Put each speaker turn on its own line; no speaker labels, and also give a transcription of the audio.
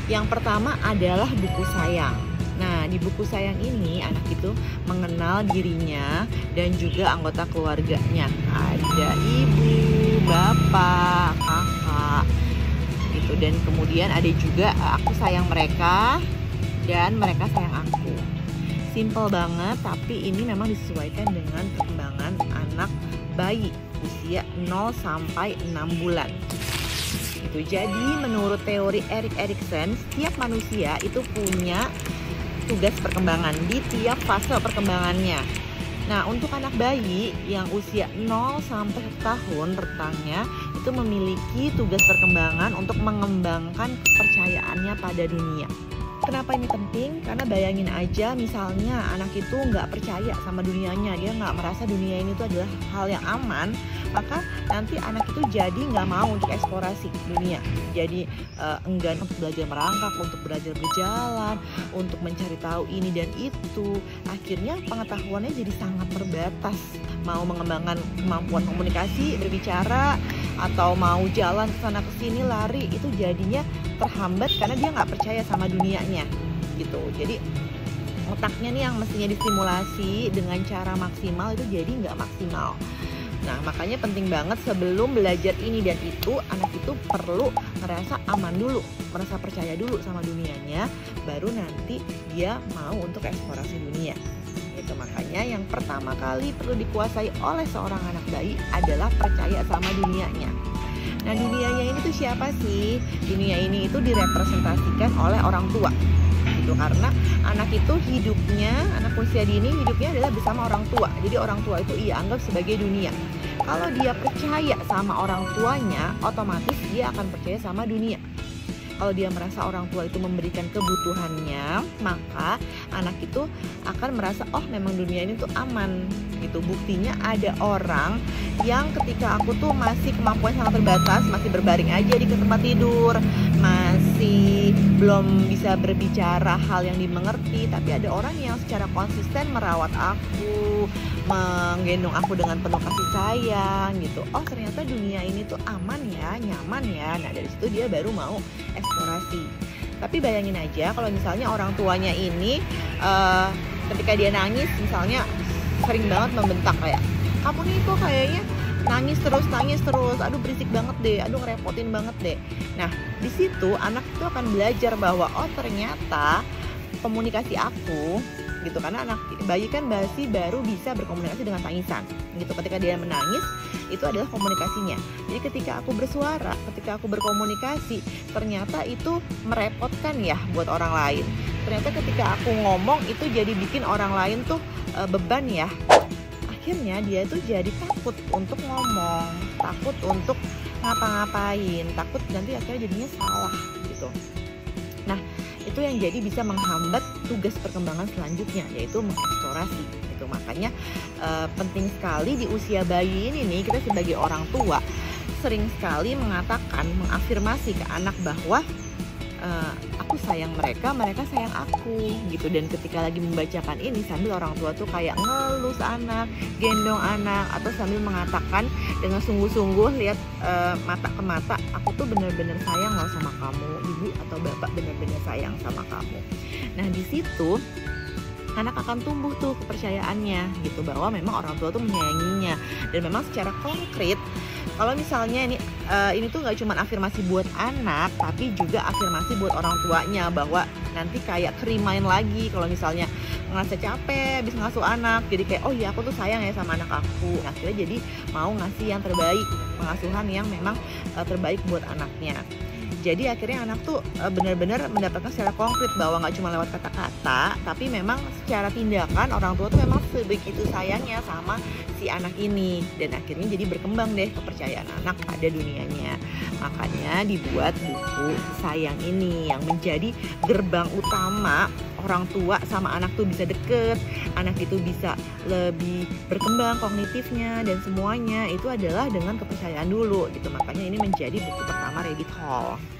Yang pertama adalah buku sayang. Nah, di buku sayang ini anak itu mengenal dirinya dan juga anggota keluarganya. Ada ibu, bapak, kakak, gitu. Dan kemudian ada juga aku sayang mereka dan mereka sayang aku. Simple banget, tapi ini memang disesuaikan dengan perkembangan anak bayi usia 0 sampai 6 bulan. Gitu. Jadi menurut teori Erik Erikson, setiap manusia itu punya tugas perkembangan di tiap fase perkembangannya. Nah, untuk anak bayi yang usia 0 sampai 1 tahun rentangnya itu memiliki tugas perkembangan untuk mengembangkan kepercayaannya pada dunia. Kenapa ini penting? Karena bayangin aja misalnya anak itu nggak percaya sama dunianya, dia nggak merasa dunia ini tuh adalah hal yang aman, maka nanti anak itu jadi nggak mau untuk eksplorasi dunia, jadi enggan untuk belajar merangkak, untuk belajar berjalan, untuk mencari tahu ini dan itu. Akhirnya pengetahuannya jadi sangat terbatas. Mau mengembangkan kemampuan komunikasi, berbicara, atau mau jalan ke sana ke sini, lari, itu jadinya terhambat karena dia nggak percaya sama dunianya gitu. Jadi otaknya nih yang mestinya distimulasi dengan cara maksimal itu jadi nggak maksimal. Nah, makanya penting banget sebelum belajar ini dan itu, anak itu perlu merasa aman dulu, merasa percaya dulu sama dunianya, baru nanti dia mau untuk eksplorasi dunia. Itu makanya yang pertama kali perlu dikuasai oleh seorang anak bayi adalah percaya sama dunianya. Nah, dunianya ini tuh siapa sih? Dunia ini itu direpresentasikan oleh orang tua. Gitu, karena anak itu hidupnya, anak usia dini hidupnya adalah bersama orang tua. Jadi orang tua itu ia anggap sebagai dunia. Kalau dia percaya sama orang tuanya, otomatis dia akan percaya sama dunia. Kalau dia merasa orang tua itu memberikan kebutuhannya, maka anak itu akan merasa, oh memang dunia ini tuh aman gitu. Buktinya ada orang yang ketika aku tuh masih kemampuan sangat terbatas, masih berbaring aja di tempat tidur, masih belum bisa berbicara hal yang dimengerti, tapi ada orang yang secara konsisten merawat aku, menggendong aku dengan penuh kasih sayang gitu. Oh ternyata dunia ini tuh aman ya, nyaman ya. Nah dari situ dia baru mau eksplorasi. Tapi bayangin aja kalau misalnya orang tuanya ini ketika dia nangis misalnya sering banget membentak kayak, kamu nih kok kayaknya nangis terus, aduh berisik banget deh, aduh ngerepotin banget deh. Nah di situ anak itu akan belajar bahwa oh ternyata komunikasi aku gitu, karena anak bayi kan masih baru bisa berkomunikasi dengan tangisan gitu. Ketika dia menangis itu adalah komunikasinya. Jadi ketika aku bersuara, ketika aku berkomunikasi, ternyata itu merepotkan ya buat orang lain. Ternyata ketika aku ngomong itu jadi bikin orang lain tuh beban ya. Akhirnya dia tuh jadi takut untuk ngomong, takut untuk ngapa-ngapain, takut nanti akhirnya jadinya salah gitu. Nah itu yang jadi bisa menghambat tugas perkembangan selanjutnya, yaitu mengeksplorasi gitu. Makanya penting sekali di usia bayi ini nih, kita sebagai orang tua sering sekali mengatakan, mengafirmasi ke anak bahwa aku sayang mereka, mereka sayang aku gitu. Dan ketika lagi membacakan ini sambil orang tua tuh kayak ngelus anak, gendong anak, atau sambil mengatakan dengan sungguh-sungguh, lihat mata ke mata, aku tuh bener-bener sayang loh sama kamu, ibu atau bapak bener-bener sayang sama kamu. Nah di situ anak akan tumbuh tuh kepercayaannya gitu, bahwa memang orang tua tuh menyayanginya. Dan memang secara konkret kalau misalnya ini tuh nggak cuma afirmasi buat anak, tapi juga afirmasi buat orang tuanya, bahwa nanti kayak kerimain lagi kalau misalnya ngerasa capek habis ngasuh anak, jadi kayak oh iya aku tuh sayang ya sama anak aku. Nah, akhirnya jadi mau ngasih yang terbaik, pengasuhan yang memang terbaik buat anaknya. Jadi akhirnya anak tuh benar-benar mendapatkan secara konkret bahwa nggak cuma lewat kata-kata, tapi memang secara tindakan orang tua tuh memang sebegitu sayangnya sama si anak ini. Dan akhirnya jadi berkembang deh kepercayaan anak pada dunianya. Makanya dibuat buku Sayang ini yang menjadi gerbang utama orang tua sama anak tuh bisa deket, anak itu bisa lebih berkembang kognitifnya dan semuanya itu adalah dengan kepercayaan dulu gitu. Makanya ini menjadi buku pertama Rabbit Hole.